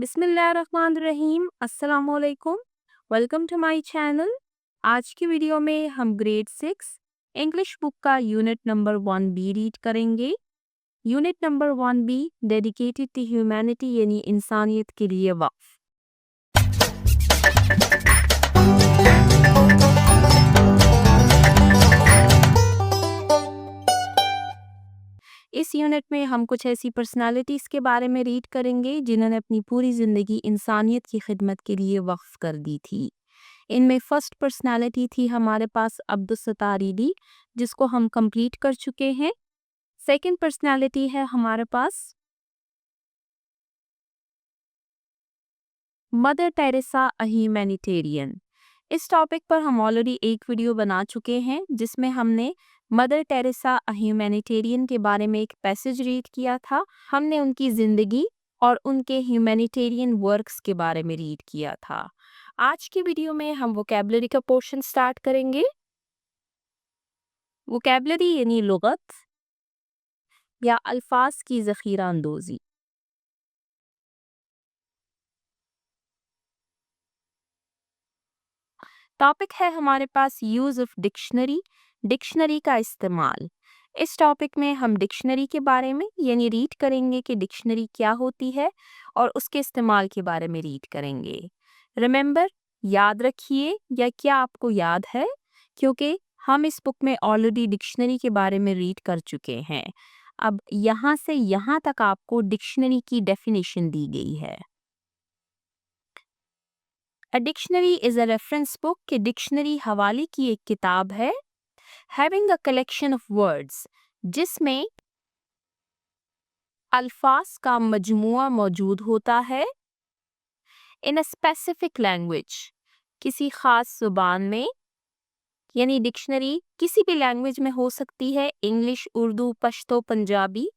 बिस्मिल्लाहिर्रहमानिर्रहीम अस्सलामुअलैकुम। Welcome to my channel. आज की वीडियो में हम ग्रेड 6 इंग्लिश बुक का यूनिट नंबर 1 बी रीड करेंगे। Unit number 1 B dedicated to humanity यानी इंसानियत के लिए वक्फ। इस यूनिट में हम कुछ ऐसी पर्सनालिटीज़ के बारे में रीड करेंगे जिन्होंने अपनी पूरी ज़िंदगी इंसानियत की खिदमत के लिए वक्फ कर दी थी। इनमें फर्स्ट पर्सनालिटी थी हमारे पास अब्दुस-सत्तार ईदी, जिसको हम कंप्लीट कर चुके हैं। सेकंड पर्सनालिटी है हमारे पास मदर टेरेसा अ ह्यूमैनिटेरियन। इस टॉपिक पर हम ऑलरेडी एक वीडियो बना चुके हैं जिसमें हमने मदर टेरेसा अ ह्यूमैनिटेरियन के बारे में एक पैसेज रीड किया था। हमने उनकी ज़िंदगी और उनके ह्यूमैनिटेरियन वर्क्स के बारे में रीड किया था। आज की वीडियो में हम वोकैबुलरी का पोर्शन स्टार्ट करेंगे। वोकैबुलरी यानी लुगत या अल्फाज की ज़ख़ीरा अंदोज़ी। टॉपिक है हमारे पास यूज़ ऑफ डिक्शनरी, डिक्शनरी का इस्तेमाल। इस टॉपिक में हम डिक्शनरी के बारे में यानी रीड करेंगे कि डिक्शनरी क्या होती है और उसके इस्तेमाल के बारे में रीड करेंगे। रिमेंबर, याद रखिए या क्या आपको याद है, क्योंकि हम इस बुक में ऑलरेडी डिक्शनरी के बारे में रीड कर चुके हैं। अब यहाँ से यहाँ तक आपको डिक्शनरी की डेफिनेशन दी गई है। A dictionary is a reference book कि डिक्शनरी हवाले की एक किताब है। Having a collection of words, जिसमें अल्फाज का मजमुआ मौजूद होता है। इन अ स्पेसिफिक लैंग्वेज, किसी खास जुबान में, यानी डिक्शनरी किसी भी लैंग्वेज में हो सकती है, इंग्लिश, उर्दू, पश्तो, पंजाबी।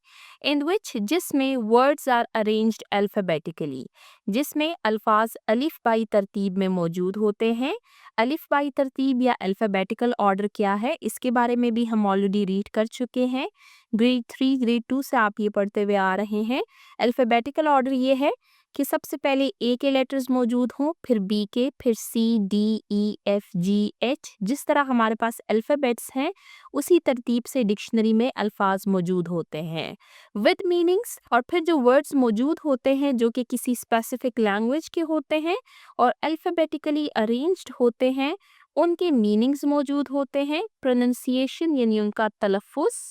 इन विच, जिसमें वर्ड्स आर अरेंज्ड अल्फ़ाबेटिकली, जिसमें अल्फाज अलिफ बाई तरतीब में मौजूद होते हैं। अलिफ बाई तरतीब या अल्फ़ाबेटिकल ऑर्डर क्या है, इसके बारे में भी हम ऑलरेडी रीड कर चुके हैं। ग्रेड 3 ग्रेड 2 से आप ये पढ़ते हुए आ रहे हैं। अल्फ़ाबेटिकल ऑर्डर ये है कि सबसे पहले ए के लेटर्स मौजूद हों, फिर बी के, फिर सी, डी, ई, एफ, जी, एच। जिस तरह हमारे पास अल्फ़ाबेट्स हैं, उसी तरतीब से डिक्शनरी में अल्फाज मौजूद होते हैं विद मीनिंग्स। और फिर जो वर्ड्स मौजूद होते हैं जो कि किसी स्पेसिफिक लैंग्वेज के होते हैं और अल्फ़ाबेटिकली अरेंज्ड होते हैं, उनके मीनिंग्स मौजूद होते हैं। प्रोनंसिएशन यानी उनका तलफ़ुज़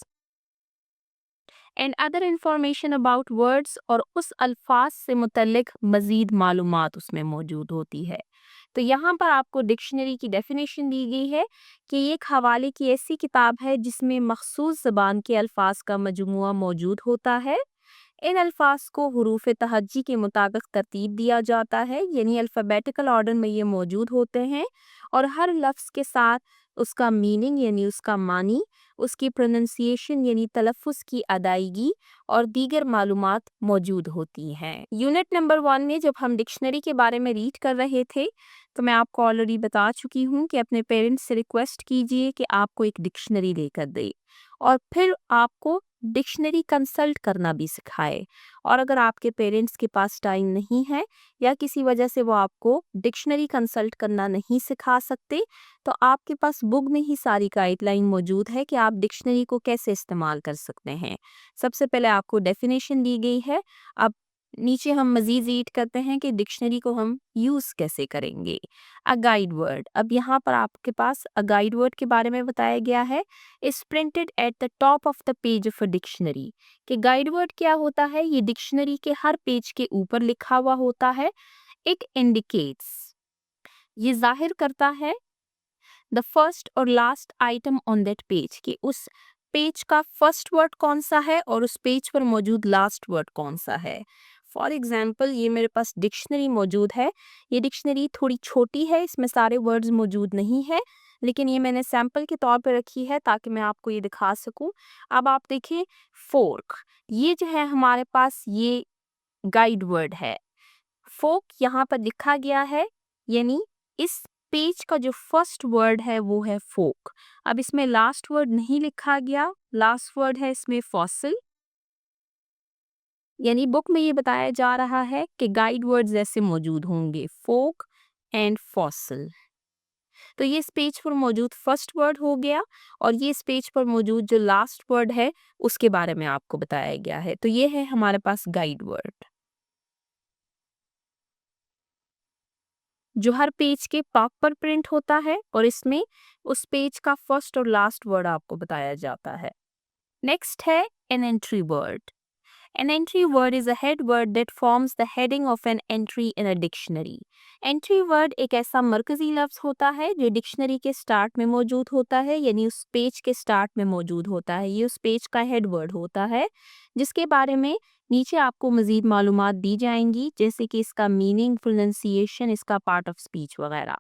and other information about words, और उस अल्फाज से मुतल्लिक मज़ीद मालूमात उसमें मौजूद होती है। तो यहाँ पर आपको डिक्शनरी की डेफिनेशन दी गई है कि ये एक हवाले की ऐसी किताब है जिसमें मखसूस ज़बान के अल्फाज का मजमुआ मौजूद होता है। इन अल्फाज को हुरूफ तहज्जी के मुताबिक तरतीब दिया जाता है, यानी अल्फ़ाबेटिकल ऑर्डर में ये मौजूद होते हैं, और हर लफ्ज़ के साथ उसका मीनिंग यानी उसका मानी, उसकी प्रोनंसिएशन यानी तलफ़ुज़ की अदायगी और दीगर मालूमात मौजूद होती हैं। यूनिट नंबर 1 में जब हम डिक्शनरी के बारे में रीड कर रहे थे, तो मैं आपको ऑलरेडी बता चुकी हूँ कि अपने पेरेंट्स से रिक्वेस्ट कीजिए कि आपको एक डिक्शनरी लेकर दे, और फिर आपको डिक्शनरी कंसल्ट करना भी सिखाए। और अगर आपके पेरेंट्स के पास टाइम नहीं है या किसी वजह से वो आपको डिक्शनरी कंसल्ट करना नहीं सिखा सकते, तो आपके पास बुक में ही सारी गाइडलाइन मौजूद है कि आप डिक्शनरी को कैसे इस्तेमाल कर सकते हैं। सबसे पहले आपको डेफिनेशन दी गई है। अब नीचे हम मज़ीद रीड करते हैं कि डिक्शनरी को हम यूज़ कैसे करेंगे। अ गाइड वर्ड, अब यहाँ पर आपके पास अ गाइड वर्ड के बारे में बताया गया है। Is printed at the top of the page of a dictionary, कि गाइड वर्ड क्या होता है, ये डिक्शनरी के हर पेज के ऊपर लिखा हुआ होता है। इट इंडिकेट्स, ये जाहिर करता है द फर्स्ट और last item on that page, कि उस पेज का फर्स्ट वर्ड कौन सा है और उस पेज पर मौजूद लास्ट वर्ड कौन सा है। फॉर एग्जाम्पल, ये मेरे पास डिक्शनरी मौजूद है। ये डिक्शनरी थोड़ी छोटी है, इसमें सारे वर्ड्स मौजूद नहीं है, लेकिन ये मैंने सैम्पल के तौर पर रखी है ताकि मैं आपको ये दिखा सकूं। अब आप देखें, फोर्क, ये जो है हमारे पास ये गाइड वर्ड है। फोक यहाँ पर लिखा गया है, यानी इस पेज का जो फर्स्ट वर्ड है वो है फोक। अब इसमें लास्ट वर्ड नहीं लिखा गया, लास्ट वर्ड है इसमें फॉसिल। यानी बुक में ये बताया जा रहा है कि गाइड वर्ड्स ऐसे मौजूद होंगे, फोक एंड फॉसिल। तो ये इस पेज पर मौजूद फर्स्ट वर्ड हो गया, और ये इस पेज पर मौजूद जो लास्ट वर्ड है उसके बारे में आपको बताया गया है। तो ये है हमारे पास गाइड वर्ड, जो हर पेज के टॉप पर प्रिंट होता है, और इसमें उस पेज का फर्स्ट और लास्ट वर्ड आपको बताया जाता है। नेक्स्ट है an entry word. An entry word is a head word that forms the heading of an entry in a dictionary. Entry word एक ऐसा मरकजी लफ्ज होता है जो डिक्शनरी के स्टार्ट में मौजूद होता है, यानी उस पेज के स्टार्ट में मौजूद होता है। ये उस पेज का हेड वर्ड होता है जिसके बारे में नीचे आपको मजीद मालूमात दी जाएंगी, जैसे कि इसका मीनिंग, प्रोनाउंसिएशन, इसका पार्ट ऑफ स्पीच वगैरह।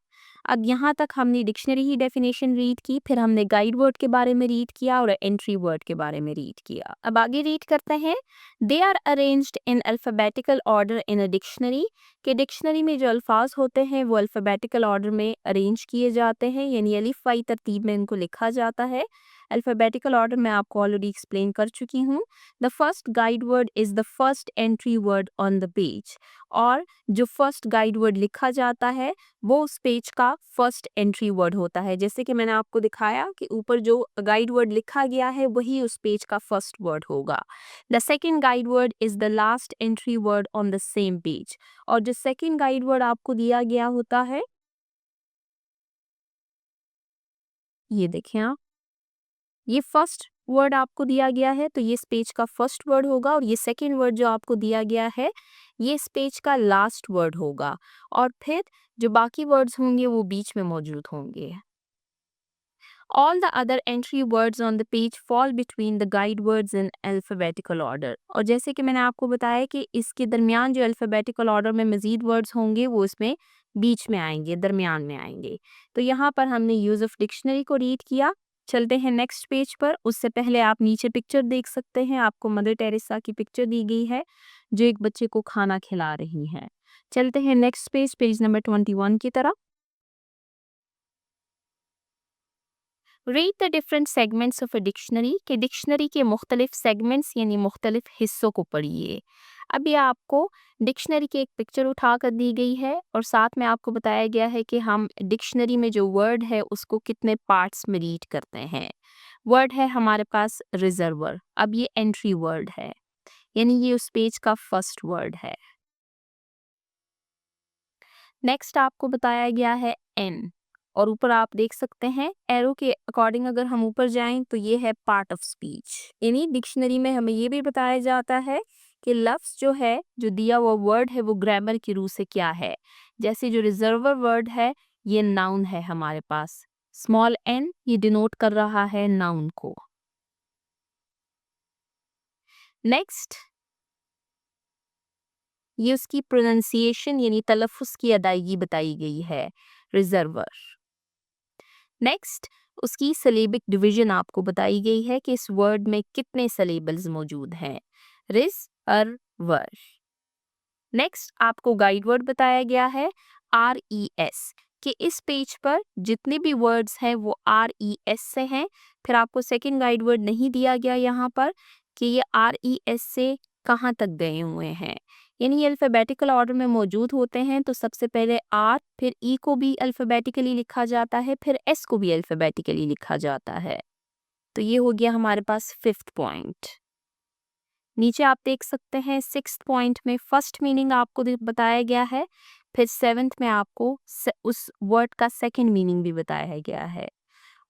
अब यहाँ तक हमने डिक्शनरी की डेफिनेशन रीड की, फिर हमने गाइड वर्ड के बारे में रीड किया और एंट्री वर्ड के बारे में रीड किया। अब आगे रीड करते हैं। They are arranged in alphabetical order in a dictionary, कि डिक्शनरी में जो अल्फाज होते हैं वो अल्फ़ाबेटिकल ऑर्डर में अरेंज किए जाते हैं, यानी अलिफ़ बाई तरतीब में इनको लिखा जाता है। अल्फ़ाबेटिकल ऑर्डर मैं आपको ऑलरेडी एक्सप्लेन कर चुकी हूँ। The first guide word is the first entry word on the page, और जो फर्स्ट गाइड वर्ड लिखा जाता है वो उस पेज का फर्स्ट एंट्री वर्ड होता है। जैसे कि मैंने आपको दिखाया कि ऊपर जो गाइड वर्ड लिखा गया है वही उस पेज का फर्स्ट वर्ड होगा। The second guide word is the last entry word on the same page, और जो सेकेंड गाइड वर्ड आपको दिया गया होता है, ये देखें आप, ये फर्स्ट वर्ड आपको दिया गया है तो ये इस पेज का फर्स्ट वर्ड होगा, और ये सेकेंड वर्ड जो आपको दिया गया है ये इस पेज का लास्ट वर्ड होगा, और फिर जो बाकी वर्ड्स होंगे वो बीच में मौजूद होंगे। All the other entry words on the page fall between the guide words in alphabetical order। और जैसे कि मैंने आपको बताया कि इसके दरमियान जो अल्फ़ाबेटिकल ऑर्डर में मज़ीद वर्ड्स होंगे वो इसमें बीच में आएंगे, दरमियान में आएंगे। तो यहाँ पर हमने यूज़ ऑफ डिक्शनरी को रीड किया। चलते हैं नेक्स्ट पेज पर। उससे पहले आप नीचे पिक्चर देख सकते हैं, आपको मदर टेरेसा की पिक्चर दी गई है जो एक बच्चे को खाना खिला रही हैं। चलते हैं नेक्स्ट पेज, पेज नंबर 21 की तरफ। Read the different segments of a dictionary, के डिक्शनरी के मुख्तलिफ सेगमेंट्स यानी मुख्तलिफ हिस्सों को पढ़िए। अब ये आपको डिक्शनरी की एक पिक्चर उठा कर दी गई है, और साथ में आपको बताया गया है कि हम डिक्शनरी में जो वर्ड है उसको कितने पार्ट्स में रीड करते हैं। वर्ड है हमारे पास रिजर्वर, अब ये एंट्री वर्ड है, यानी ये उस पेज का फर्स्ट वर्ड है। नेक्स्ट आपको बताया गया है एन, और ऊपर आप देख सकते हैं एरो के अकॉर्डिंग अगर हम ऊपर जाएं तो ये है पार्ट ऑफ स्पीच। यानी डिक्शनरी में हमें ये भी बताया जाता है कि लफ्ज जो है, जो दिया हुआ वर्ड है वो ग्रामर की रूह से क्या है। जैसे जो रिजर्वर वर्ड है ये नाउन है हमारे पास, स्मॉल एन ये डिनोट कर रहा है नाउन को। नेक्स्ट ये उसकी प्रोनाउंसिएशन यानी तलफ़ुज़ की अदायगी बताई गई है, रिजर्वर। नेक्स्ट उसकी सिलेबिक डिवीजन आपको बताई गई है कि इस वर्ड में कितने सिलेबल्स मौजूद हैं, रिज अर वर। नेक्स्ट आपको गाइड वर्ड बताया गया है आर ई एस, कि इस पेज पर जितने भी वर्ड्स हैं वो आर ई एस से हैं। फिर आपको सेकंड गाइड वर्ड नहीं दिया गया यहाँ पर कि ये आर ई एस से कहाँ तक गए हुए हैं, यानी ये अल्फ़ाबेटिकल ऑर्डर में मौजूद होते हैं। तो सबसे पहले आर, फिर ई को भी अल्फ़ाबेटिकली लिखा जाता है, फिर एस को भी अल्फ़ाबेटिकली लिखा जाता है। तो ये हो गया हमारे पास फिफ्थ पॉइंट। नीचे आप देख सकते हैं सिक्स्थ पॉइंट में फर्स्ट मीनिंग आपको बताया गया है, फिर सेवेंथ में आपको उस वर्ड का सेकंड मीनिंग भी बताया गया है,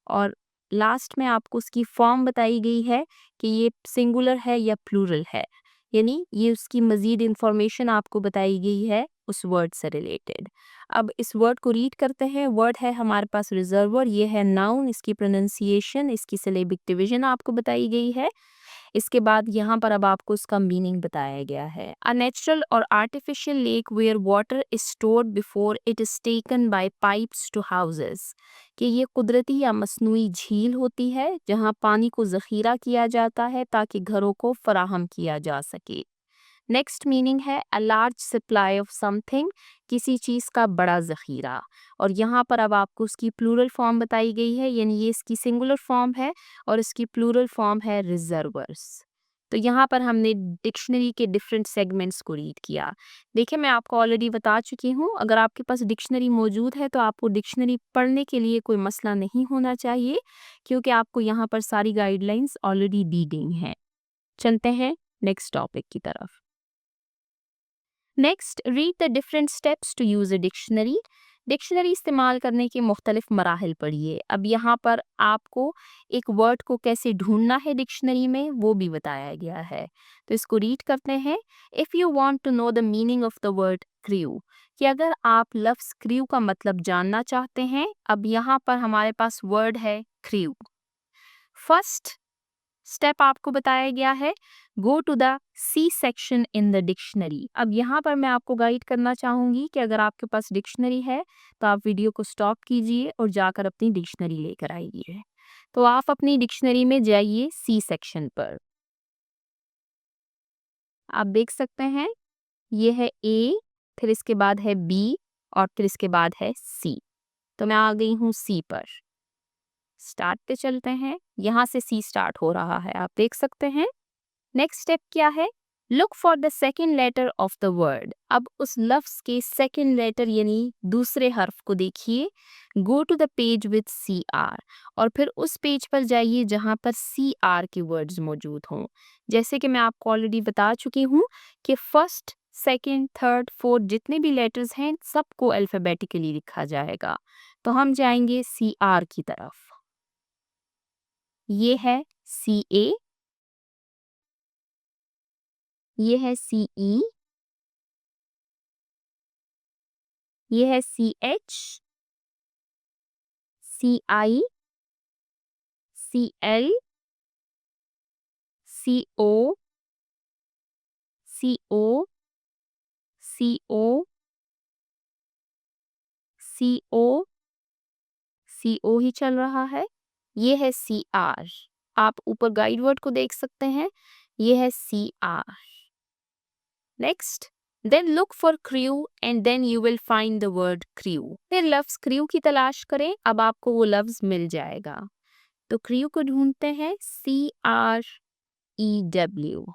और लास्ट में आपको उसकी फॉर्म बताई गई है कि ये सिंगुलर है या प्लूरल है, यानी ये उसकी मज़ीद इंफॉर्मेशन आपको बताई गई है उस वर्ड से रिलेटेड। अब इस वर्ड को रीड करते हैं। वर्ड है हमारे पास रिजर्वर, ये है नाउन, इसकी प्रोनाउंसिएशन, इसकी सिलेबिक डिवीजन आपको बताई गई है। इसके बाद यहाँ पर अब आपको उसका मीनिंग बताया गया है। अ नेचुरल और artificial lake where water is stored before it is taken by pipes to houses, कि ये कुदरती या मसनूई झील होती है जहाँ पानी को ज़ख़ीरा किया जाता है ताकि घरों को फराहम किया जा सके। नेक्स्ट मीनिंग है a large supply of something, किसी चीज़ का बड़ा ज़ख़ीरा, और यहाँ पर अब आपको उसकी प्लूरल फॉर्म बताई गई है, यानी ये इसकी सिंगुलर फॉर्म है और इसकी प्लूरल फॉर्म है रिजर्वर्स। तो यहाँ पर हमने डिक्शनरी के डिफरेंट सेगमेंट्स को रीड किया। देखिए, मैं आपको ऑलरेडी बता चुकी हूँ, अगर आपके पास डिक्शनरी मौजूद है तो आपको डिक्शनरी पढ़ने के लिए कोई मसला नहीं होना चाहिए, क्योंकि आपको यहाँ पर सारी गाइडलाइंस ऑलरेडी दी गई हैं। चलते हैं नेक्स्ट टॉपिक की तरफ। Next, read the different steps to use a dictionary. Dictionary इस्तेमाल करने के मुख्तलिफ मराहिल पढ़िए। अब यहाँ पर आपको एक वर्ड को कैसे ढूंढना है डिक्शनरी में वो भी बताया गया है, तो इसको रीड करते हैं। If you want to know the meaning of the word crew, कि अगर आप लफ्ज़ क्रू का मतलब जानना चाहते हैं, अब यहाँ पर हमारे पास वर्ड है क्रू। फर्स्ट स्टेप आपको बताया गया है, go to the C section in the dictionary. अब यहाँ पर मैं आपको गाइड करना चाहूँगी कि अगर आपके पास डिक्शनरी है तो आप वीडियो को स्टॉप कीजिए और जाकर अपनी डिक्शनरी लेकर आइए। तो आप अपनी डिक्शनरी में जाइए सी सेक्शन पर। आप देख सकते हैं ये है ए, फिर इसके बाद है बी और फिर इसके बाद है सी। तो मैं आ गई हूँ सी पर। स्टार्ट पे चलते हैं, यहाँ से सी स्टार्ट हो रहा है, आप देख सकते हैं। नेक्स्ट स्टेप क्या है, look for the second letter of the word. अब उस लफ्ज के सेकेंड लेटर यानी दूसरे हर्फ को देखिए। Go to the page with C R, और फिर उस पेज पर जाइए जहां पर सी आर के वर्ड्स मौजूद हों। जैसे कि मैं आपको ऑलरेडी बता चुकी हूँ कि फर्स्ट, सेकेंड, थर्ड, फोर्थ जितने भी लेटर्स हैं सबको अल्फ़ाबेटिकली लिखा जाएगा। तो हम जाएंगे सी आर की तरफ। ये है सी ए, ये है सी ई, ये है सी एच, सी आई, सी एल, सी ओ, सी ओ, सी ओ, सी ओ, सी ओ ही चल रहा है। ये है सी आर। आप ऊपर गाइड वर्ड को देख सकते हैं, ये है C R. Next, then look for crew and then you will find the word crew. फिर लफ्ज क्रू की तलाश करें, अब आपको वो लफ्ज मिल जाएगा। तो क्रू को ढूंढते हैं, सी आर ई डब्ल्यू।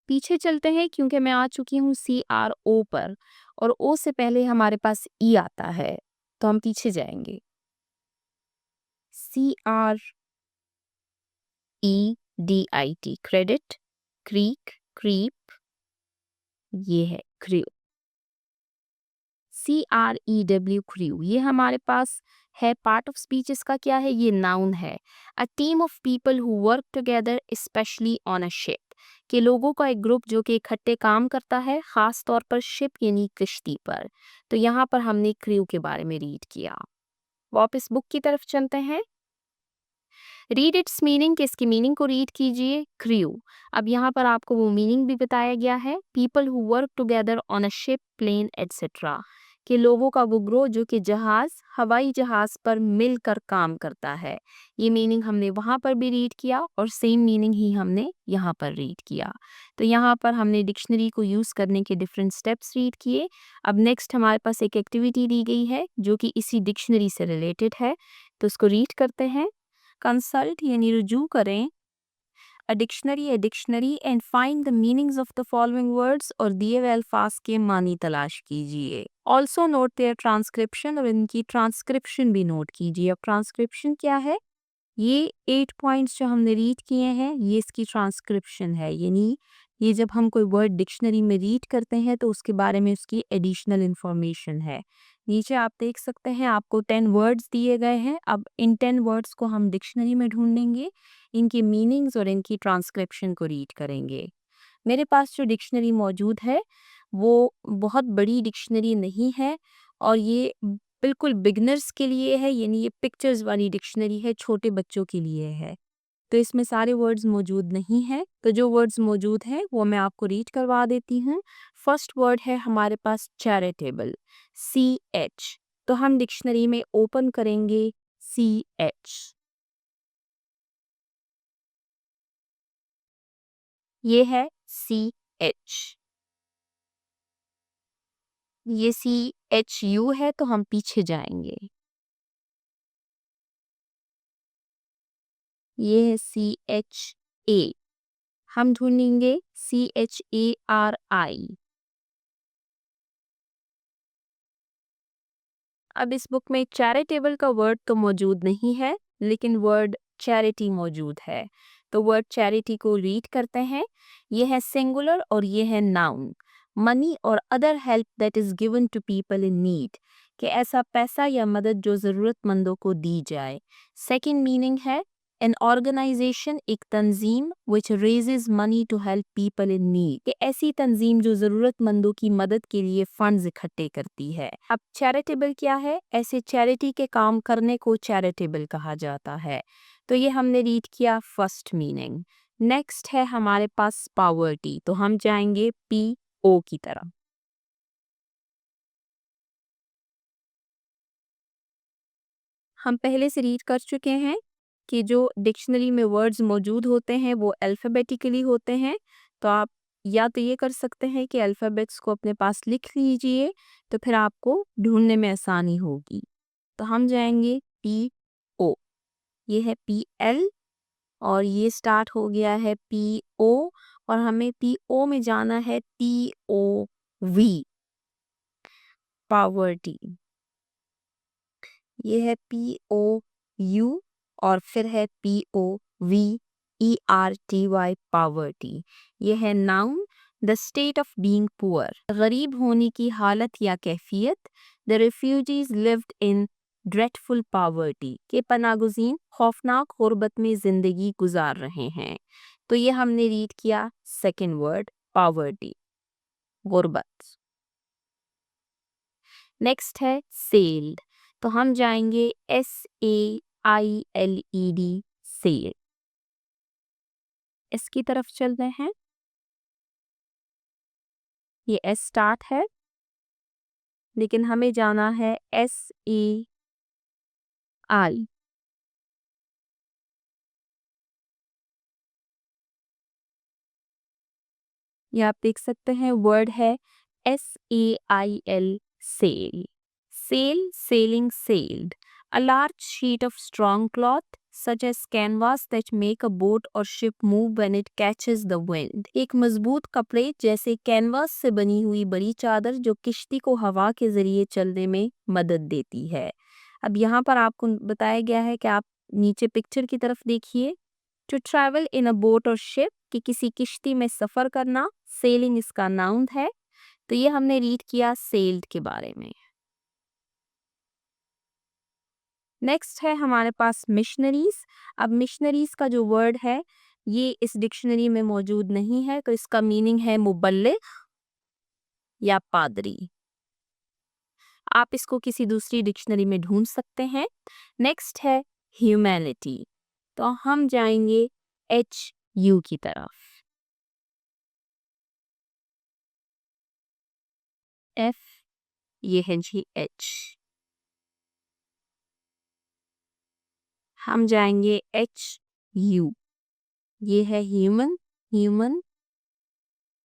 पीछे चलते हैं क्योंकि मैं आ चुकी हूँ सी आर ओ पर, और ओ से पहले हमारे पास ई आता है, तो हम पीछे जाएंगे। C R E D I T, credit, creek, creep, ये है crew. C R E W, crew, ये हमारे पास है। पार्ट ऑफ स्पीच इसका क्या है, ये नाउन है। A team of people who work together specially on a ship, के लोगों का एक ग्रुप जो कि इकट्ठे काम करता है, खास तौर पर शिप यानी किश्ती पर। तो यहाँ पर हमने क्रू के बारे में रीड किया। वापस बुक की तरफ चलते हैं। रीड इट्स मीनिंग, कि इसकी मीनिंग को रीड कीजिए। क्रू, अब यहाँ पर आपको वो मीनिंग भी बताया गया है। People who work together on a ship, plane etcetera, के लोगों का वो ग्रोह जो कि जहाज, हवाई जहाज पर मिलकर काम करता है। ये मीनिंग हमने वहाँ पर भी रीड किया और सेम मीनिंग ही हमने यहाँ पर रीड किया। तो यहाँ पर हमने डिक्शनरी को यूज़ करने के डिफरेंट स्टेप्स रीड किए। अब नेक्स्ट हमारे पास एक एक्टिविटी दी गई है जो कि इसी डिक्शनरी से रिलेटेड है, तो उसको रीड करते हैं। कंसल्ट यानी रुजू करें a dictionary and find the meanings of the following words, और दिए हुए अल्फाज के मानी तलाश कीजिए। ऑल्सो नोट देयर ट्रांसक्रिप्शन, और इनकी ट्रांसक्रिप्शन भी नोट कीजिए। अब ट्रांसक्रिप्शन क्या है, ये 8 पॉइंट्स जो हमने रीड किए हैं ये इसकी ट्रांसक्रिप्शन है, यानी ये जब हम कोई वर्ड डिक्शनरी में रीड करते हैं तो उसके बारे में उसकी एडिशनल इंफॉर्मेशन है। नीचे आप देख सकते हैं आपको 10 वर्ड्स दिए गए हैं। अब इन 10 वर्ड्स को हम डिक्शनरी में ढूंढेंगे, इनकी मीनिंग्स और इनकी ट्रांसक्रिप्शन को रीड करेंगे। मेरे पास जो डिक्शनरी मौजूद है वो बहुत बड़ी डिक्शनरी नहीं है, और ये बिल्कुल बिगिनर्स के लिए है, यानी ये पिक्चर्स वाली डिक्शनरी है, छोटे बच्चों के लिए है। तो इसमें सारे वर्ड्स मौजूद नहीं हैं, तो जो वर्ड्स मौजूद हैं वो मैं आपको रीड करवा देती हूँ। फर्स्ट वर्ड है हमारे पास चैरिटेबल, सी एच। तो हम डिक्शनरी में ओपन करेंगे सी एच। ये है सी एच। ये सी एच यू है, तो हम पीछे जाएंगे। ये है सी एच ए। हम ढूंढेंगे CHARI। अब इस बुक में चैरिटेबल का वर्ड तो मौजूद नहीं है, लेकिन वर्ड चैरिटी मौजूद है। तो वर्ड चैरिटी को रीड करते हैं। ये है सिंगुलर और ये है नाउन। मनी और other help that is given to people in need, कि ऐसा पैसा या मदद जो ज़रूरतमंदों को दी जाए। सेकंड मीनिंग है एन ऑर्गेनाइजेशन, एक तंजीम which raises money to help people in need, कि ऐसी तंजीम जो ज़रूरतमंदों की मदद के लिए फंड्स इकट्ठे करती है। अब चैरिटेबल क्या है? ऐसे चैरिटी के काम करने को चैरिटेबल कहा जाता है। तो ये हमने रीड किया फर्स्ट मीनिंग। नेक्स्ट है हमारे पास पावर्टी, तो हम जाएंगे PO की तरफ। हम पहले से रीड कर चुके हैं कि जो डिक्शनरी में वर्ड्स मौजूद होते हैं वो अल्फ़ाबेटिकली होते हैं। तो आप या तो ये कर सकते हैं कि अल्फ़ाबेट्स को अपने पास लिख लीजिए, तो फिर आपको ढूँढने में आसानी होगी। तो हम जाएँगे PO, ये है PL और ये स्टार्ट हो गया है PO, और हमें PO में जाना है POV, पावर्टी। ये है POU और फिर है POVERTY, पावर्टी। ये है noun, the state of being poor, गरीब होने की हालत या कैफियत। The refugees lived in dreadful poverty, के पनागुज़ीन खौफनाक गुर्बत में जिंदगी गुजार रहे हैं। तो ये हमने रीड किया सेकंड वर्ड पावर्टी, गुर्बत। नेक्स्ट है सेल्ड, तो हम जाएंगे SAILED, सेल। इसकी तरफ चलते हैं। ये S स्टार्ट है, लेकिन हमें जाना है SAI। ये आप देख सकते हैं वर्ड है SAIL, sail. Sail, sailing, sailed. A large sheet of strong cloth, such as canvas that make a boat or ship move when it catches the wind. एक मजबूत कपड़े जैसे कैनवास से बनी हुई बड़ी चादर जो किश्ती को हवा के जरिए चलने में मदद देती है। अब यहाँ पर आपको बताया गया है कि आप नीचे पिक्चर की तरफ देखिए। To travel in a boat और शिप, कि किसी किश्ती में सफ़र करना। सेलिंग इसका नाउन है। तो ये हमने रीड किया सेल्ड के बारे में। नेक्स्ट है हमारे पास मिशनरीज। अब मिशनरीज का जो वर्ड है ये इस डिक्शनरी में मौजूद नहीं है, तो इसका मीनिंग है मुबल्लिग या पादरी। आप इसको किसी दूसरी डिक्शनरी में ढूंढ सकते हैं। नेक्स्ट है ह्यूमैनिटी, तो हम जाएंगे HU की तरफ। F, ये है जी H। हम जाएंगे HU, ये है ह्यूमन, ह्यूमन,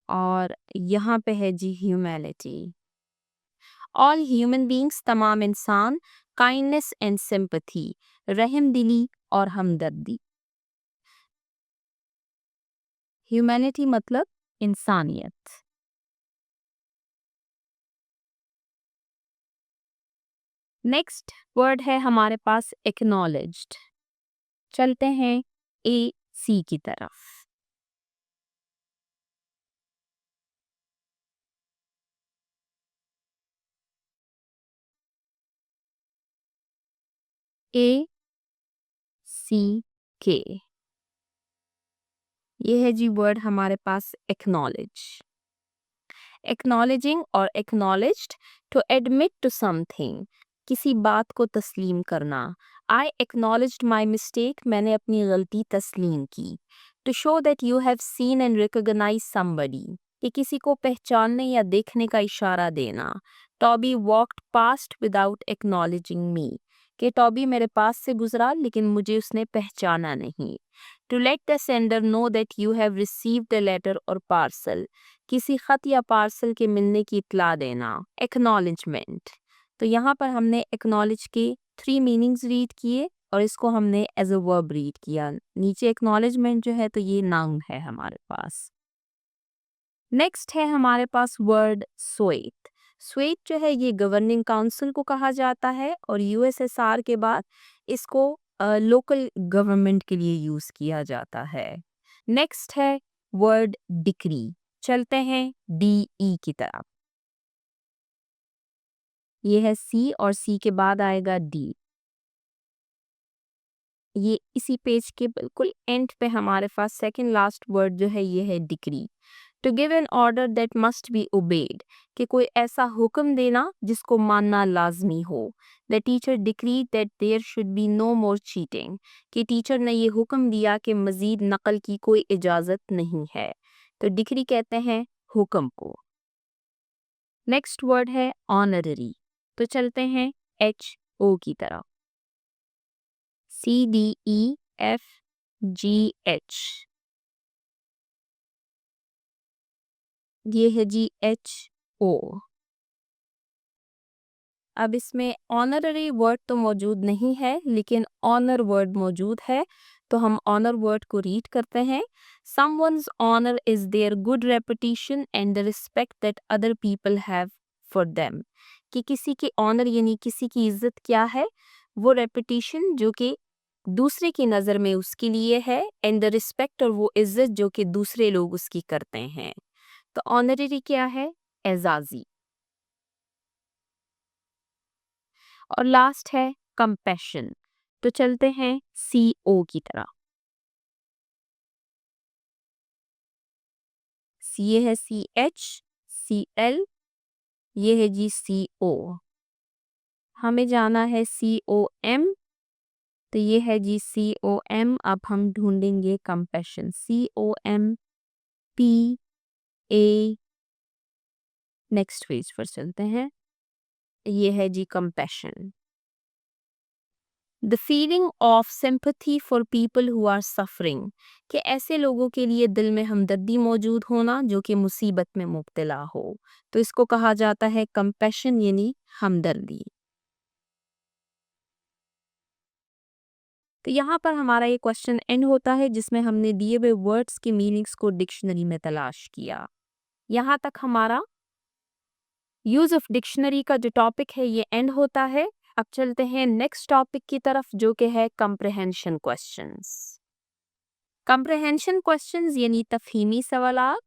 और यहाँ पे है जी ह्यूमैनिटी। ऑल ह्यूमन बींग्स, तमाम इंसान। काइंडनेस एंड सिंपैथी, रहम दिली और हमदर्दी। ह्यूमैनिटी मतलब इंसानियत। नेक्स्ट वर्ड है हमारे पास एक्नॉलेज्ड। चलते हैं AC की तरफ। ACK, ये है जी वर्ड हमारे पास एक्नॉलेज। एक्नॉलेजिंग और acknowledged, to admit to something, किसी बात को तस्लीम करना। आई एक्नॉलेज्ड माई मिस्टेक, मैंने अपनी गलती तस्लीम की। To show that you have seen and recognise somebody, कि किसी को पहचानने या देखने का इशारा देना। Toby walked past without acknowledging me, कि टॉबी मेरे पास से गुजरा लेकिन मुझे उसने पहचाना नहीं। To let the sender know that you have received a letter और पार्सल, किसी खत या पार्सल के मिलने की इत्ला देना। एक्नॉलेजमेंट, तो यहाँ पर हमने एक्नॉलेज के 3 मीनिंग्स रीड किए और इसको हमने एज अ वर्ब रीड किया। नीचे एक्नॉलेजमेंट जो है तो ये नाउन है हमारे पास। नेक्स्ट है हमारे पास वर्ड स्वेट। स्वेट जो है ये गवर्निंग काउंसिल को कहा जाता है और यूएसएसआर के बाद इसको लोकल गवर्नमेंट के लिए यूज किया जाता है। नेक्स्ट है वर्ड डिक्री। चलते हैं डीई की तरफ। ये है सी और सी के बाद आएगा डी। ये इसी पेज के बिल्कुल एंड पे हमारे पास सेकंड लास्ट वर्ड जो है ये है decree. To give an order that must be obeyed, कि कोई ऐसा हुक्म देना जिसको मानना लाजमी हो। The teacher decree that there should be no more cheating, कि टीचर ने ये हुक्म दिया कि मजीद नकल की कोई इजाज़त नहीं है। तो डिक्री कहते हैं हुक्म को। नेक्स्ट वर्ड है ऑनररी। तो चलते हैं एच ओ की तरफ। CDEFGH, ये है जी HO। अब इसमें ऑनररी वर्ड तो मौजूद नहीं है लेकिन ऑनर वर्ड मौजूद है, तो हम ऑनर वर्ड को रीड करते हैं। Someone's honor is their good reputation and the respect that other people have for them, कि किसी की ऑनर यानी किसी की इज्जत क्या है, वो रेपुटेशन जो कि दूसरे की नज़र में उसके लिए है, एंड द रिस्पेक्ट और वो इज्जत जो कि दूसरे लोग उसकी करते हैं। तो ऑनररी क्या है? एजाजी। और लास्ट है कंपैशन। तो चलते हैं CO की तरह। ये है CH CL, ये है जी CO। हमें जाना है COM, तो ये है जी COM। अब हम ढूंढेंगे कंपैशन। COMPA। नेक्स्ट पेज पर चलते हैं। ये है जी compassion. The feeling of sympathy for people who are suffering, कि ऐसे लोगों के लिए दिल में हमदर्दी मौजूद होना जो कि मुसीबत में मुब्तला हो। तो इसको कहा जाता है कंपैशन यानी हमदर्दी। तो यहाँ पर हमारा ये क्वेश्चन एंड होता है जिसमें हमने दिए हुए वर्ड्स के मीनिंग्स को डिक्शनरी में तलाश किया। यहाँ तक हमारा यूज ऑफ डिक्शनरी का जो टॉपिक है ये एंड होता है। अब चलते हैं नेक्स्ट टॉपिक की तरफ जो कि है कंप्रहेंशन क्वेश्चंस। कंप्रहेंशन क्वेश्चंस यानी तफहीमी सवालात।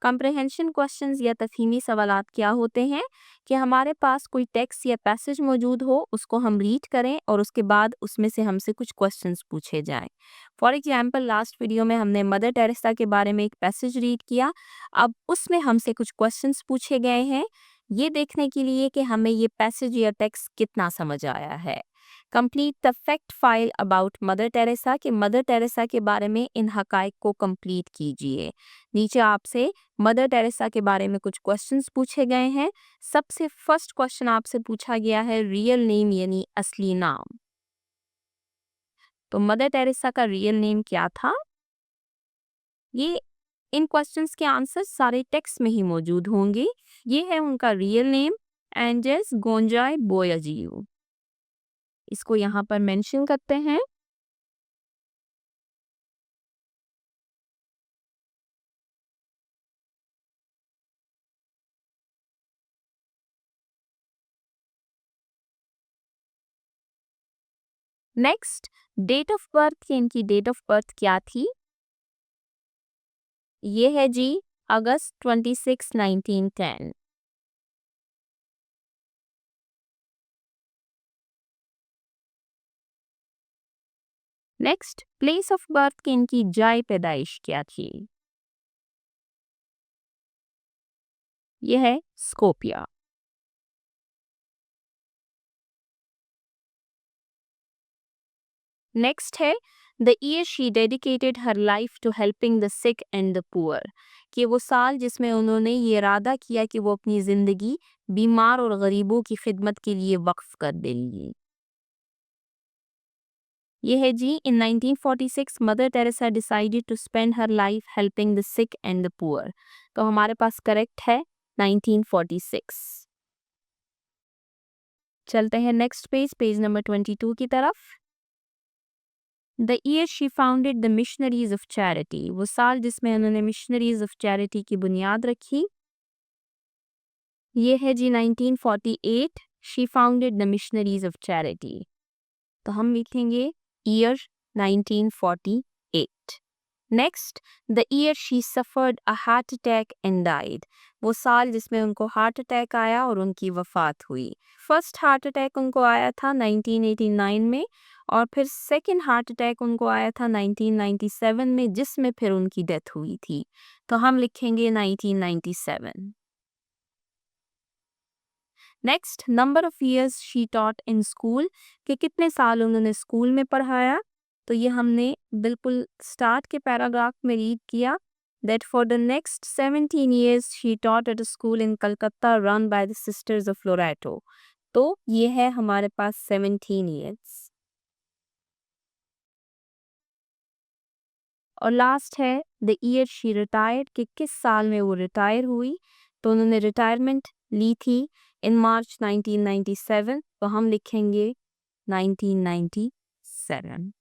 कंप्रहेंशन क्वेश्चंस या तफहीमी सवालात क्या होते हैं कि हमारे पास कोई टेक्स्ट या पैसेज मौजूद हो, उसको हम रीड करें और उसके बाद उसमें से हमसे कुछ क्वेश्चंस पूछे जाएं। फॉर एग्जांपल लास्ट वीडियो में हमने मदर टेरेसा के बारे में एक पैसेज रीड किया। अब उसमें हमसे कुछ क्वेश्चंस पूछे गए हैं ये देखने के लिए कि हमें ये पैसेज या टेक्स्ट कितना समझ आया है। Complete the fact file about mother Teresa, कि मदर टेरेसा के बारे में इन हकाइक को कंप्लीट कीजिए। नीचे आपसे मदर टेरेसा के बारे में कुछ क्वेश्चंस पूछे गए हैं। सबसे फर्स्ट क्वेश्चन आपसे पूछा गया है रियल नेम यानी असली नाम। तो मदर टेरेसा का रियल नेम क्या था? ये इन क्वेश्चंस के आंसर सारे टेक्स्ट में ही मौजूद होंगे। ये है उनका रियल नेम, एंजेस गोंजाई बोयाजियो। इसको यहाँ पर मेंशन करते हैं। नेक्स्ट डेट ऑफ बर्थ, की इनकी डेट ऑफ बर्थ क्या थी? ये है जी अगस्त 26, 1910। नेक्स्ट प्लेस ऑफ बर्थ, की इनकी जाय पैदाइश क्या थी? ये है स्कोपिया। नेक्स्ट है the year she dedicated her life to helping the sick and the poor, कि वो साल जिसमें उन्होंने ये इरादा किया कि वो अपनी ज़िंदगी बीमार और गरीबों की खिदमत के लिए वक्फ कर देंगी। ये है जी in 1946 Mother Teresa decided to spend her life helping the sick and the poor. तो हमारे पास करेक्ट है 1946। चलते हैं नेक्स्ट पेज, पेज नंबर 22 की तरफ। The year she founded the missionaries of charity, वो साल जिसमें उन्होंने मिशनरीज ऑफ चैरिटी की बुनियाद रखी, ये है जी 1948। She founded the missionaries of charity, तो हम लिखेंगे year 1948। Next, the year she suffered a heart attack and died, वो साल जिसमें उनको हार्ट अटैक आया और उनकी वफात हुई। फर्स्ट हार्ट अटैक उनको आया था 1989 में, और फिर सेकंड हार्ट अटैक उनको आया था 1997 में, जिसमें फिर उनकी डेथ हुई थी। तो हम लिखेंगे 1997। Next, number of years she taught in school, कि कितने साल उन्होंने स्कूल में पढ़ाया। तो ये हमने बिल्कुल स्टार्ट के पैराग्राफ में रीड किया, that for the next 17 years she taught at a school in Calcutta run by the sisters of Loreto. तो ये है हमारे पास 17 years। और लास्ट है द ईयर शी रिटायर्ड, कि किस साल में वो रिटायर हुई। तो उन्होंने रिटायरमेंट ली थी इन मार्च 1997, तो हम लिखेंगे 1997।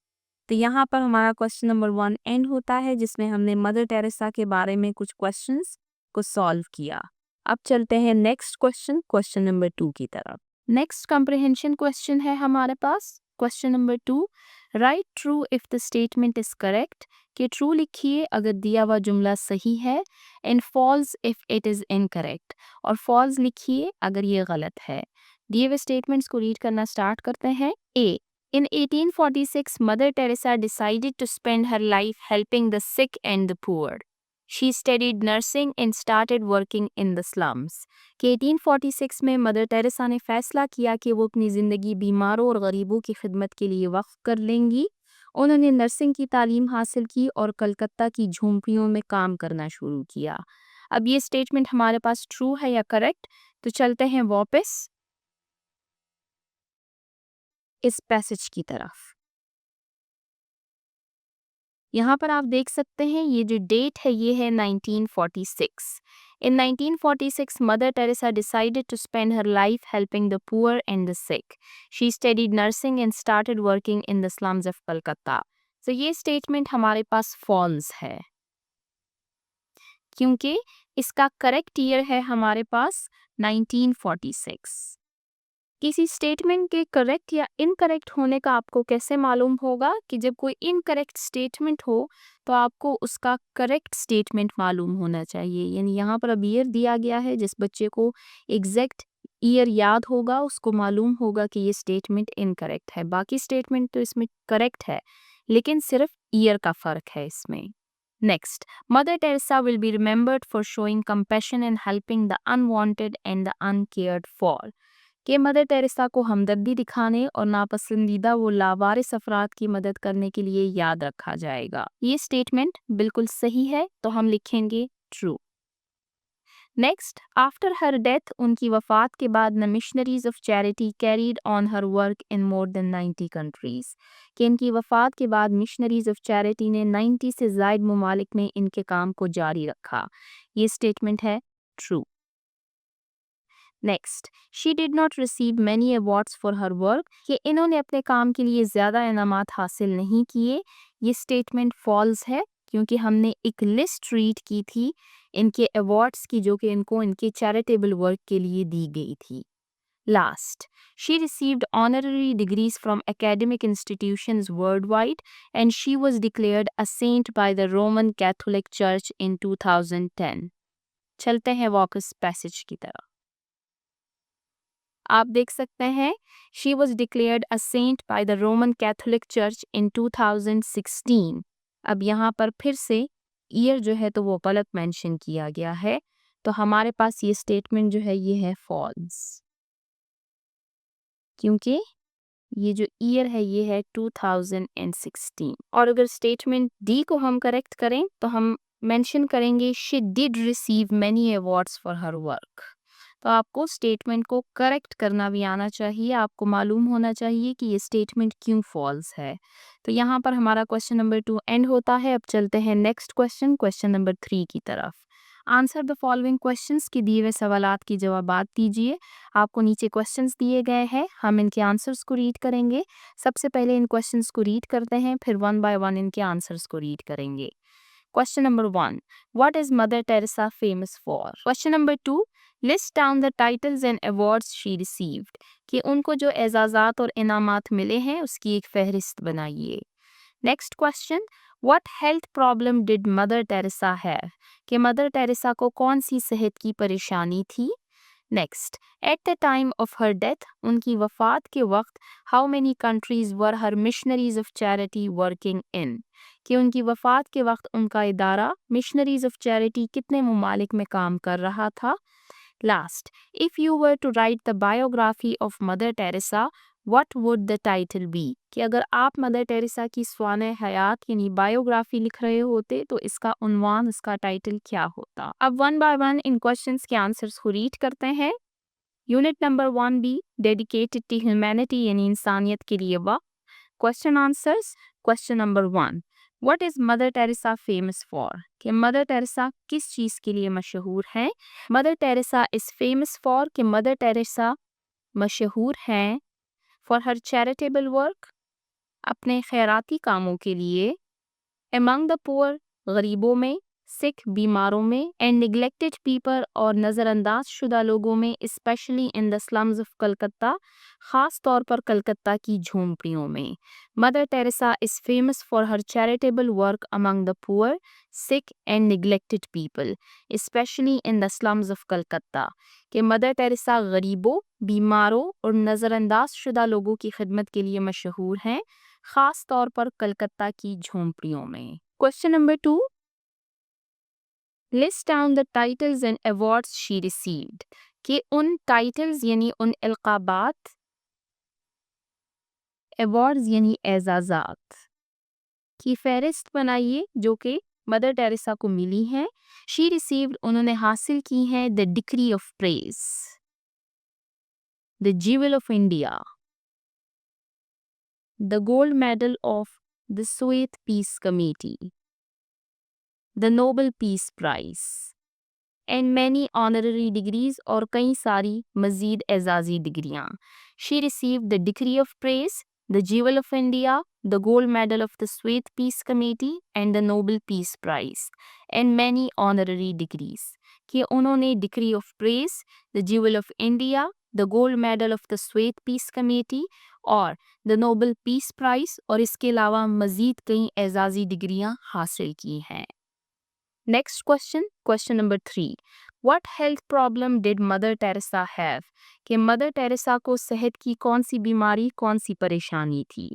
तो यहाँ पर हमारा क्वेश्चन नंबर 1 एंड होता है, जिसमें हमने मदर टेरेसा के बारे में कुछ क्वेश्चंस को सॉल्व किया। अब चलते हैं नेक्स्ट क्वेश्चन, क्वेश्चन नंबर 2 की तरफ। नेक्स्ट कॉम्प्रिहेंशन क्वेश्चन है हमारे पास, question number 2, write true if the statement is correct, कि ट्रू लिखिए अगर दिया हुआ जुमला सही है, and false if it is incorrect, और फॉल्स लिखिए अगर ये गलत है। दिए हुए स्टेटमेंट्स को रीड करना स्टार्ट करते हैं। ए, in 1846, Mother Teresa decided to spend her life helping the sick and the poor. She studied nursing and started working in the slums. कि 1846 में मदर टेरेसा ने फैसला किया कि वो अपनी ज़िंदगी बीमारों और गरीबों की खिदमत के लिए वक्फ कर लेंगी। उन्होंने नर्सिंग की तालीम हासिल की और कलकत्ता की झोंपड़ियों में काम करना शुरू किया। अब ये स्टेटमेंट हमारे पास ट्रू है या करेक्ट, तो चलते हैं वापस इस पैसेज की तरफ। यहाँ पर आप देख सकते हैं ये जो डेट है ये है 1946। In 1946, Mother Teresa decided to spend her life helping the poor and the sick. She studied nursing and started working in the slums of Calcutta. तो ये स्टेटमेंट हमारे पास फॉल्स है, क्योंकि इसका करेक्ट ईयर है हमारे पास 1946। किसी स्टेटमेंट के करेक्ट या इनकरेक्ट होने का आपको कैसे मालूम होगा, कि जब कोई इनकरेक्ट स्टेटमेंट हो तो आपको उसका करेक्ट स्टेटमेंट मालूम होना चाहिए। यानी यहाँ पर अब ईयर दिया गया है, जिस बच्चे को एग्जैक्ट ईयर याद होगा उसको मालूम होगा कि ये स्टेटमेंट इनकरेक्ट है। बाकी स्टेटमेंट तो इसमें करेक्ट है, लेकिन सिर्फ ईयर का फ़र्क है इसमें। Next, mother Teresa will be remembered for showing compassion and helping the unwanted and the uncared for, कि मदर टेरेसा को हमदर्दी दिखाने और नापसंदीदा वो लावारिस अफराद की मदद करने के लिए याद रखा जाएगा। ये स्टेटमेंट बिल्कुल सही है, तो हम लिखेंगे true. Next, after her death, उनकी वफात के बाद the missionaries of charity carried on her work in more than 90 countries, कि इनकी वफात के बाद मिशनरीज ऑफ चैरिटी ने 90 से ज़ायद ममालिक में इनके काम को जारी रखा। ये स्टेटमेंट है true. Next, she did not receive many awards for her work, कि इन्होंने अपने काम के लिए ज़्यादा इनामात हासिल नहीं किए। ये स्टेटमेंट फॉल्स है, क्योंकि हमने एक लिस्ट रीड की थी इनके अवार्ड्स की, जो कि इनको इनके चैरिटेबल वर्क के लिए दी गई थी। Last, she received honorary degrees from academic institutions world wide and she was declared a sent by the Roman Catholic church इन 2010। चलते हैं वापस पैसेज की तरफ। आप देख सकते हैं she was declared a sent by the Roman Catholic church इन 2016। अब यहाँ पर फिर से ईयर जो है तो वो गलत मेंशन किया गया है, तो हमारे पास ये स्टेटमेंट जो है ये है फॉल्स, क्योंकि ये जो ईयर है ये है 2016। और अगर स्टेटमेंट डी को हम करेक्ट करें तो हम मेंशन करेंगे she did receive many awards for her work. तो आपको स्टेटमेंट को करेक्ट करना भी आना चाहिए, आपको मालूम होना चाहिए कि ये स्टेटमेंट क्यों फॉल्स है। तो यहाँ पर हमारा क्वेश्चन नंबर 2 एंड होता है। अब चलते हैं नेक्स्ट क्वेश्चन, क्वेश्चन नंबर 3 की तरफ। आंसर द फॉलोइंग क्वेश्चंस के दिए हुए सवालात की जवाबात दीजिए। आपको नीचे क्वेश्चंस दिए गए हैं, हम इनके आंसर्स को रीड करेंगे। सबसे पहले इन क्वेश्चंस को रीड करते हैं, फिर वन बाय वन इनके आंसर्स को रीड करेंगे। Question number 1. What is Mother Teresa famous for? Question number 2. List down the titles and awards she received. कि उनको जो एजाज़ात और इनामात मिले हैं उसकी एक फहरिस्त बनाइए। Next question. What health problem did Mother Teresa have? कि Mother Teresa को कौन सी सेहत की परेशानी थी? Next. At the time of her death, उनकी वफ़ात के वक्त, how many countries were her missionaries of charity working in? कि उनकी वफ़ात के वक्त उनका इदारा मिशनरीज ऑफ चैरिटी कितने ममालिक में काम कर रहा था। Last, if you were to write the biography of Mother Teresa, what would the title be? कि अगर आप मदर टेरेसा की स्वाने हयात यानी बायोग्राफी लिख रहे होते तो इसका उन्वान, इसका टाइटल क्या होता। अब वन बाय वन इन क्वेश्चंस के आंसर्स को रीड करते हैं। Unit number 1B, dedicated to humanity यानी इंसानियत के लिए वक्त। Question answers. Question number 1, what is Mother Teresa famous for? कि मदर टेरेसा किस चीज़ के लिए मशहूर हैं? Mother Teresa is famous for, कि मदर टेरेसा मशहूर हैं फॉर हर चैरिटेबल वर्क, अपने खैराती कामों के लिए, एमंग द पुअर, गरीबों में, सिख, बीमारों में, एंड निगलेक्टेड पीपल, और नज़रअंदाज शुदा लोगों में, specially in the slums of Calcutta, ख़ास तौर पर कलकत्ता की झोंपड़ियों में। Mother Teresa is famous for her charitable work among the poor, sick and neglected people, specially in the slums of Calcutta. कि मदर टेरेसा गरीबों, बीमारों और नज़रअंदाज शुदा लोगों की खिदमत के लिए मशहूर हैं, ख़ास तौर पर कलकत्ता की झोंपड़ियों में। Question number 2, list down the titles and awards she received. कि उन टाइटल्स यानी उन इल्क़ाबात, अवार्ड्स यानी एजाज़ात की फहरिस्त बनाइए जो कि मदर टेरेसा को मिली हैं। शी रिसीव्ड, उन्होंने हासिल की हैं, the decree of praise, the jewel of India, the gold medal of the Soviet peace committee, the Nobel peace prize, and many honorary degrees, और कई सारी मजीद एजाजी डिग्रियाँ। She receive the degree of praise, the jewel of India, the gold medal of the Soviet peace committee and the Nobel peace prize, and many honorary degrees. कि उन्होंने degree of praise, the jewel of India, the gold medal of the Soviet peace committee और the Nobel peace prize, और इसके अलावा मजीद कई एजाजी डिग्रियाँ हासिल की हैं। Next question, question number 3, what health problem did mother Teresa have? कि मदर टेरेसा को सेहत की कौन सी बीमारी, कौन सी परेशानी थी?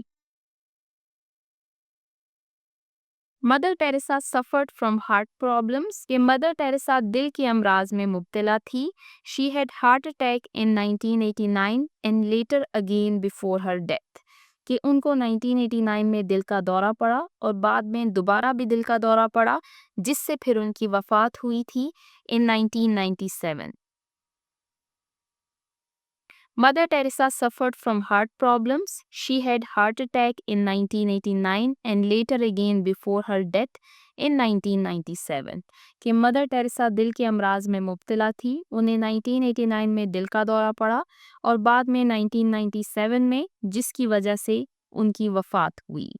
Mother Teresa suffered from heart problems. कि मदर टेरेसा दिल के अमराज में मुब्तला थी। She had heart attack in 1989 and later again before her death. कि उनको 1989 में दिल का दौरा पड़ा और बाद में दोबारा भी दिल का दौरा पड़ा, जिससे फिर उनकी वफ़ात हुई थी इन 1997। Mother Teresa suffered from heart problems. She had heart attack in 1989 and later again before her death in 1997। कि मदर टेरेसा दिल के अमराज में मुब्तला थी, उन्हें 1989 में दिल का दौरा पड़ा और बाद में 1997 में, जिसकी वजह से उनकी वफ़ात हुई।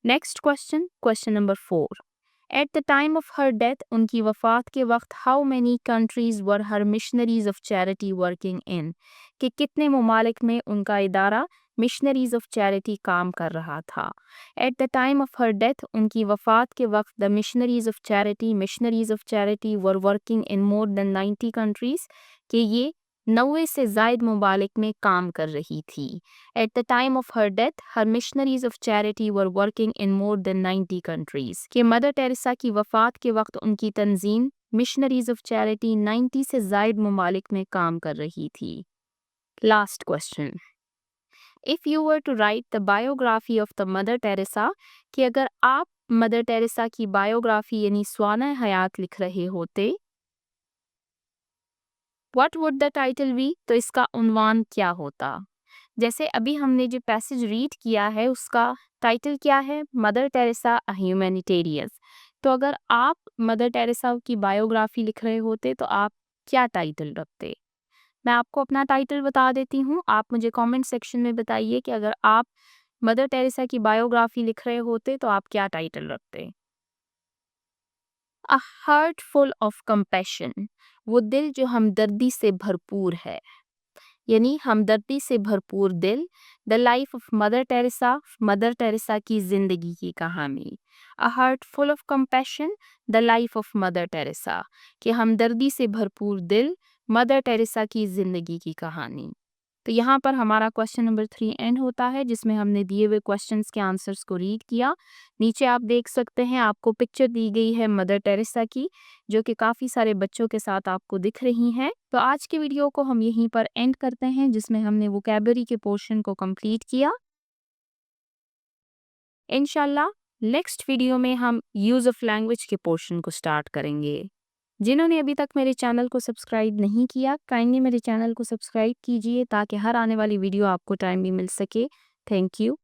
Next question, question number 4, at the time of her death, उनकी वफ़ात के वक्त, how many countries were her missionaries of charity working in? कि कितने ममालिक में उनका इदारा मिशनरीज ऑफ चैरिटी काम कर रहा था। At the time of her death, उनकी वफ़ात के वक्त, the missionaries of charity were working in more than 90 countries. कि ये 90 से ज़ायद ममालिक में काम कर रही थी। At the time of her death, her missionaries of charity were working in more than 90 countries. कि मदर टेरेसा की वफ़ात के वक्त उनकी तंजीम मिशनरीज ऑफ चैरिटी 90 से ज़ायद ममालिक में काम कर रही थी। Last question, if you were to write the biography of the Mother Teresa, कि अगर आप मदर टेरेसा की बायोग्राफी यानी स्वाना हयात लिख रहे होते, what would the title be? तो इसका उन्वान क्या होता? जैसे अभी हमने जो पैसेज रीड किया है उसका टाइटल क्या है? मदर टेरेसा अ ह्यूमैनिटेरियन। तो अगर आप मदर टेरेसा की बायोग्राफी लिख रहे होते तो आप क्या टाइटल रखते? मैं आपको अपना टाइटल बता देती हूँ, आप मुझे कमेंट सेक्शन में बताइए कि अगर आप मदर टेरेसा की बायोग्राफी लिख रहे होते तो आप क्या टाइटल रखते? A heart full of compassion, वो दिल जो हमदर्दी से भरपूर है, यानी हमदर्दी से भरपूर दिल। The life of Mother Teresa की जिंदगी की कहानी। A heart full of compassion, the life of Mother Teresa, कि हमदर्दी से भरपूर दिल, मदर टेरेसा की जिंदगी की कहानी। तो यहाँ पर हमारा क्वेश्चन नंबर 3 एंड होता है, जिसमें हमने दिए हुए क्वेश्चंस के आंसर्स को रीड किया। नीचे आप देख सकते हैं, आपको पिक्चर दी गई है मदर टेरेसा की, जो कि काफ़ी सारे बच्चों के साथ आपको दिख रही हैं। तो आज के वीडियो को हम यहीं पर एंड करते हैं, जिसमें हमने वोकैब्युलरी के पोर्शन को कंप्लीट किया। इंशाल्लाह नेक्स्ट वीडियो में हम यूज़ ऑफ लैंग्वेज के पोर्शन को स्टार्ट करेंगे। जिन्होंने अभी तक मेरे चैनल को सब्सक्राइब नहीं किया, काइंडली मेरे चैनल को सब्सक्राइब कीजिए ताकि हर आने वाली वीडियो आपको टाइम भी मिल सके। Thank you.